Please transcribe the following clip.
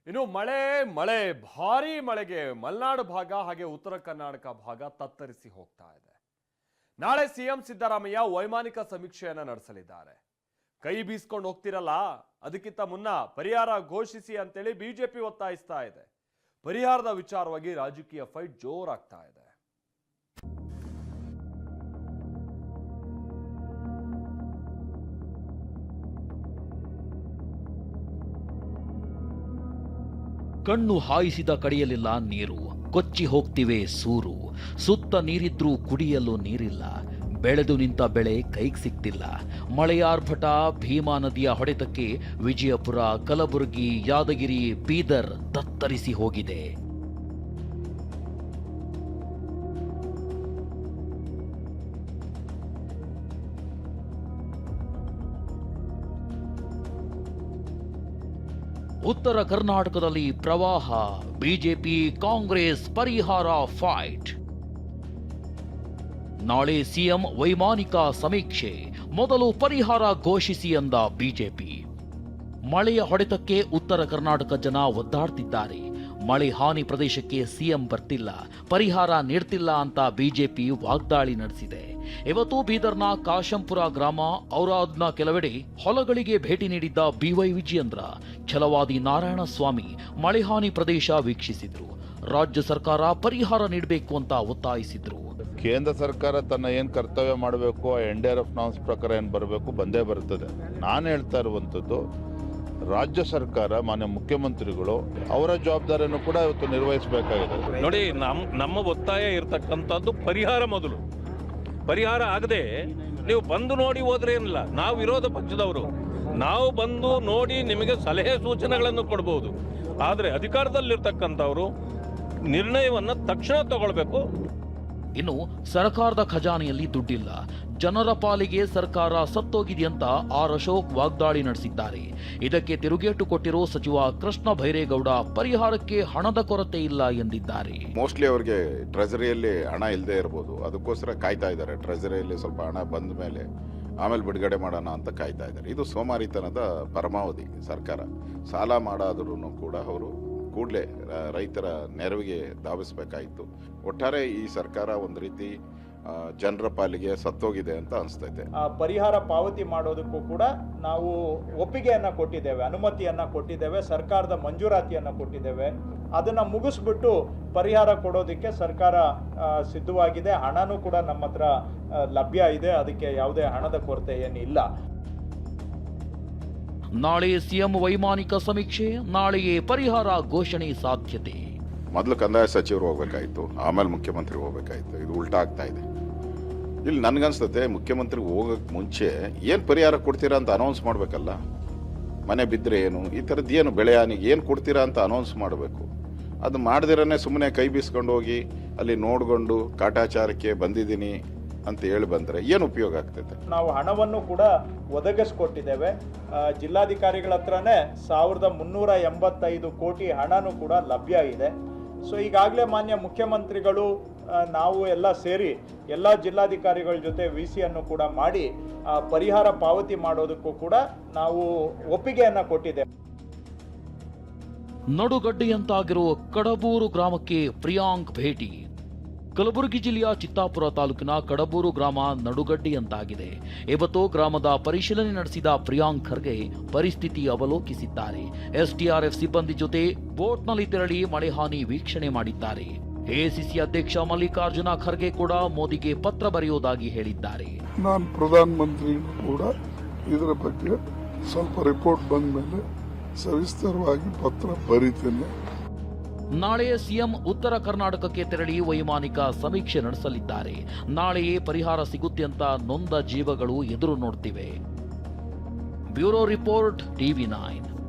ಇನ್ನು ಮಳೆ ಭಾರೀ ಮಳೆಗೆ ಮಲೆನಾಡು ಭಾಗ ಹಾಗೆ ಉತ್ತರ ಕರ್ನಾಟಕ ಭಾಗ ತತ್ತರಿಸಿ ಹೋಗ್ತಾ ಇದೆ. ನಾಳೆ ಸಿಎಂ ಸಿದ್ದರಾಮಯ್ಯ ವೈಮಾನಿಕ ಸಮೀಕ್ಷೆಯನ್ನ ನಡೆಸಲಿದ್ದಾರೆ. ಕೈ ಬೀಸ್ಕೊಂಡು ಹೋಗ್ತಿರಲ್ಲ, ಅದಕ್ಕಿಂತ ಮುನ್ನ ಪರಿಹಾರ ಘೋಷಿಸಿ ಅಂತೇಳಿ ಬಿಜೆಪಿ ಒತ್ತಾಯಿಸ್ತಾ ಇದೆ. ಪರಿಹಾರದ ವಿಚಾರವಾಗಿ ರಾಜಕೀಯ ಫೈಟ್ ಜೋರಾಗ್ತಾ ಇದೆ. ಕಣ್ಣು ಹಾಯಿಸಿದ ಕಡೆಯಲ್ಲೆಲ್ಲ ನೀರು, ಕೊಚ್ಚಿ ಹೋಗ್ತಿವೆ ಸೂರು. ಸುತ್ತ ನೀರಿದ್ರೂ ಕುಡಿಯಲು ನೀರಿಲ್ಲ, ಬೆಳೆದು ನಿಂತ ಬೆಳೆ ಕೈಗೆ ಸಿಗ್ತಿಲ್ಲ. ಮಳೆಯಾರ್ಭಟ, ಭೀಮಾ ನದಿಯ ಹೊಡೆತಕ್ಕೆ ವಿಜಯಪುರ, ಕಲಬುರಗಿ, ಯಾದಗಿರಿ, ಬೀದರ್ ತತ್ತರಿಸಿ ಹೋಗಿದೆ. ಉತ್ತರ ಕರ್ನಾಟಕದಲ್ಲಿ ಪ್ರವಾಹ, ಬಿಜೆಪಿ ಕಾಂಗ್ರೆಸ್ ಪರಿಹಾರ ಫೈಟ್. ನಾಳೆ ಸಿಎಂ ವೈಮಾನಿಕ ಸಮೀಕ್ಷೆ, ಮೊದಲು ಪರಿಹಾರ ಘೋಷಿಸಿ ಎಂದ ಬಿಜೆಪಿ. ಮಳೆಯ ಹೊಡೆತಕ್ಕೆ ಉತ್ತರ ಕರ್ನಾಟಕ ಜನ ಒದ್ದಾಡ್ತಿದ್ದಾರೆ. ಮಳೆ ಹಾನಿ ಪ್ರದೇಶಕ್ಕೆ ಸಿಎಂ ಬರ್ತಿಲ್ಲ, ಪರಿಹಾರ ನೀಡ್ತಿಲ್ಲ ಅಂತ ಬಿಜೆಪಿ ವಾಗ್ದಾಳಿ ನಡೆಸಿದೆ. ಇವತ್ತು ಬೀದರ್ನ ಕಾಶಂಪುರ ಗ್ರಾಮ, ಔರಾದ್ನ ಕೆಲವೆಡೆ ಹೊಲಗಳಿಗೆ ಭೇಟಿ ನೀಡಿದ್ದ ಬಿವೈ ವಿಜಯೇಂದ್ರ, ಛಲವಾದಿ ನಾರಾಯಣಸ್ವಾಮಿ ಮಳೆ ಹಾನಿ ಪ್ರದೇಶ ವೀಕ್ಷಿಸಿದ್ರು. ರಾಜ್ಯ ಸರ್ಕಾರ ಪರಿಹಾರ ನೀಡಬೇಕು ಅಂತ ಒತ್ತಾಯಿಸಿದ್ರು. ಕೇಂದ್ರ ಸರ್ಕಾರ ತನ್ನ ಏನು ಕರ್ತವ್ಯ ಮಾಡಬೇಕು, NDRF ನಾಮ್ಸ್ ಪ್ರಕಾರ ಏನು ಬರಬೇಕು ಬಂದೇ ಬರ್ತದೆ. ನಾನು ಹೇಳ್ತಾ ಇರುವಂಥದ್ದು, ರಾಜ್ಯ ಸರ್ಕಾರ, ಮಾನ್ಯ ಮುಖ್ಯಮಂತ್ರಿಗಳು ಅವರ ಜವಾಬ್ದಾರಿಯನ್ನು ಕೂಡ ಇವತ್ತು ನಿರ್ವಹಿಸಬೇಕಾಗಿದೆ. ನೋಡಿ, ನಮ್ಮ ಒತ್ತಾಯ ಇರತಕ್ಕಂಥದ್ದು ಪರಿಹಾರ. ಮೊದಲು ಪರಿಹಾರ ಆಗದೆ ನೀವು ಬಂದು ನೋಡಿ ಹೋದ್ರೆ ಏನಿಲ್ಲ. ನಾವು ವಿರೋಧ ಪಕ್ಷದವರು, ನಾವು ಬಂದು ನೋಡಿ ನಿಮಗೆ ಸಲಹೆ ಸೂಚನೆಗಳನ್ನು ಕೊಡಬಹುದು. ಆದರೆ ಅಧಿಕಾರದಲ್ಲಿರ್ತಕ್ಕಂಥವರು ನಿರ್ಣಯವನ್ನು ತಕ್ಷಣ ತಗೊಳ್ಬೇಕು. ಇನ್ನು ಸರ್ಕಾರದ ಖಜಾನೆಯಲ್ಲಿ ದುಡ್ಡಿಲ್ಲ, ಜನರ ಪಾಲಿಗೆ ಸರ್ಕಾರ ಸತ್ತೋಗಿದೆಯಂತ ಆರ್ ಅಶೋಕ್ ವಾಗ್ದಾಳಿ ನಡೆಸಿದ್ದಾರೆ. ಇದಕ್ಕೆ ತಿರುಗೇಟು ಕೊಟ್ಟಿರೋ ಸಚಿವ ಕೃಷ್ಣ ಭೈರೇಗೌಡ, ಪರಿಹಾರಕ್ಕೆ ಹಣದ ಕೊರತೆ ಇಲ್ಲ ಎಂದಿದ್ದಾರೆ. ಮೋಸ್ಟ್ಲಿ ಅವರಿಗೆ ಟ್ರೆಜರಿಯಲ್ಲಿ ಹಣ ಇಲ್ಲದೆ ಇರಬಹುದು, ಅದಕ್ಕೋಸ್ಕರ ಕಾಯ್ತಾ ಇದ್ದಾರೆ. ಟ್ರೆಜರಿಯಲ್ಲಿ ಸ್ವಲ್ಪ ಹಣ ಬಂದ ಮೇಲೆ ಆಮೇಲೆ ಬಿಡುಗಡೆ ಮಾಡೋಣ ಅಂತ ಕಾಯ್ತಾ ಇದ್ದಾರೆ. ಇದು ಸೋಮಾರಿತನದ ಪರಮಾವಧಿ. ಸರ್ಕಾರ ಸಾಲ ಮಾಡಾದ್ರೂ ಕೂಡ ಅವರು ಕೂಡಲೇ ರೈತರ ನೆರವಿಗೆ ಧಾವಿಸಬೇಕಾಯಿತು. ಒಟ್ಟಾರೆ ಈ ಸರ್ಕಾರ ಒಂದು ರೀತಿ ಜನರ ಪಾಲಿಗೆ ಸತ್ತೋಗಿದೆ ಅಂತ ಅನಿಸ್ತೈತೆ. ಪರಿಹಾರ ಪಾವತಿ ಮಾಡೋದಕ್ಕೂ ಕೂಡ ನಾವು ಒಪ್ಪಿಗೆಯನ್ನ ಕೊಟ್ಟಿದ್ದೇವೆ, ಅನುಮತಿಯನ್ನ ಕೊಟ್ಟಿದ್ದೇವೆ, ಸರ್ಕಾರದ ಮಂಜೂರಾತಿಯನ್ನ ಕೊಟ್ಟಿದ್ದೇವೆ. ಅದನ್ನ ಮುಗಿಸ್ಬಿಟ್ಟು ಪರಿಹಾರ ಕೊಡೋದಕ್ಕೆ ಸರ್ಕಾರ ಸಿದ್ಧವಾಗಿದೆ. ಹಣನೂ ಕೂಡ ನಮ್ಮ ಹತ್ರ ಲಭ್ಯ ಇದೆ, ಅದಕ್ಕೆ ಯಾವುದೇ ಹಣದ ಕೊರತೆ ಏನಿಲ್ಲ. ನಾಳೆ ಸಿಎಂ ವೈಮಾನಿಕ ಸಮೀಕ್ಷೆ, ನಾಳೆಯೇ ಪರಿಹಾರ ಘೋಷಣೆ ಸಾಧ್ಯತೆ. ಮೊದಲು ಕಂದಾಯ ಸಚಿವರು ಹೋಗ್ಬೇಕಾಯ್ತು, ಆಮೇಲೆ ಮುಖ್ಯಮಂತ್ರಿ ಹೋಗ್ಬೇಕಾಯ್ತು. ಇದು ಉಲ್ಟಾ ಆಗ್ತಾ ಇದೆ. ಇಲ್ಲಿ ನನ್ಗನ್ಸ್ತತೆ, ಮುಖ್ಯಮಂತ್ರಿಗೆ ಹೋಗಕ್ಕೆ ಮುಂಚೆ ಏನು ಪರಿಹಾರ ಕೊಡ್ತೀರಾ ಅಂತ ಅನೌನ್ಸ್ ಮಾಡಬೇಕಲ್ಲ. ಮನೆ ಬಿದ್ದರೆ ಏನು, ಈ ಥರದ್ದು ಏನು ಬೆಳೆ ಹಾನಿಗೆ ಏನು ಕೊಡ್ತೀರಾ ಅಂತ ಅನೌನ್ಸ್ ಮಾಡಬೇಕು. ಅದು ಮಾಡದಿರನೇ ಸುಮ್ಮನೆ ಕೈ ಬೀಸ್ಕೊಂಡು ಹೋಗಿ ಅಲ್ಲಿ ನೋಡ್ಕೊಂಡು ಕಾಟಾಚಾರಕ್ಕೆ ಬಂದಿದ್ದೀನಿ ಅಂತ ಹೇಳಿ ಬಂದರೆ ಏನು ಉಪಯೋಗ ಆಗ್ತೈತೆ? ನಾವು ಹಣವನ್ನು ಕೂಡ ಒದಗಿಸ್ಕೊಟ್ಟಿದ್ದೇವೆ. ಜಿಲ್ಲಾಧಿಕಾರಿಗಳ ಹತ್ರನೇ 1385 ಕೋಟಿ ಹಣನೂ ಕೂಡ ಲಭ್ಯ ಇದೆ. ಸೊ ಈಗಾಗಲೇ ಮಾನ್ಯ ಮುಖ್ಯಮಂತ್ರಿಗಳು, ನಾವು ಎಲ್ಲ ಸೇರಿ ಎಲ್ಲ ಜಿಲ್ಲಾಧಿಕಾರಿಗಳ ಜೊತೆ VC ಅನ್ನು ಕೂಡ ಮಾಡಿ ಪರಿಹಾರ ಪಾವತಿ ಮಾಡೋದಕ್ಕೂ ಕೂಡ ನಾವು ಒಪ್ಪಿಗೆಯನ್ನ ಕೊಟ್ಟಿದ್ದೇವೆ. ನಡುಗಡ್ಡೆಯಂತಾಗಿರೋ ಕಡಬೂರು ಗ್ರಾಮಕ್ಕೆ ಪ್ರಿಯಾಂಕ್ ಭೇಟಿ. ಕಲಬುರಗಿ ಜಿಲ್ಲೆಯ ಚಿತ್ತಾಪುರ ತಾಲೂಕಿನ ಕಡಬೂರು ಗ್ರಾಮ ನಡುಗಡ್ಡೆಯಂತಾಗಿದೆ. ಇವತ್ತು ಗ್ರಾಮದ ಪರಿಶೀಲನೆ ನಡೆಸಿದ ಪ್ರಿಯಾಂಕ್ ಖರ್ಗೆ ಪರಿಸ್ಥಿತಿ ಅವಲೋಕಿಸಿದ್ದಾರೆ. SDRF ಸಿಬ್ಬಂದಿ ಜೊತೆ ಬೋಟ್ನಲ್ಲಿ ತೆರಳಿ ಮಳೆ ಹಾನಿ ವೀಕ್ಷಣೆ ಮಾಡಿದ್ದಾರೆ. ACC ಅಧ್ಯಕ್ಷ ಮಲ್ಲಿಕಾರ್ಜುನ ಖರ್ಗೆ ಕೂಡ ಮೋದಿಗೆ ಪತ್ರ ಬರೆಯುವುದಾಗಿ ಹೇಳಿದ್ದಾರೆ. ನಾನು ಪ್ರಧಾನ ಮಂತ್ರಿ ಕೂಡ ಇದರ ಬಗ್ಗೆ ಸ್ವಲ್ಪ ರಿಪೋರ್ಟ್ ಬಂದ ಮೇಲೆ ಸವಿಸ್ತರವಾಗಿ ಪತ್ರ ಬರೀತೇನೆ. ನಾಳೆ ಸಿಎಂ ಉತ್ತರ ಕರ್ನಾಟಕಕ್ಕೆ ತೆರಳಿ ವೈಮಾನಿಕ ಸಮೀಕ್ಷೆ ನಡೆಸಲಿದ್ದಾರೆ. ನಾಳೆಯೇ ಪರಿಹಾರ ಸಿಗುತ್ತೆ ಅಂತ ನೊಂದ ಜೀವಗಳು ಎದುರು ನೋಡ್ತಿವೆ. Bureau report, TV9.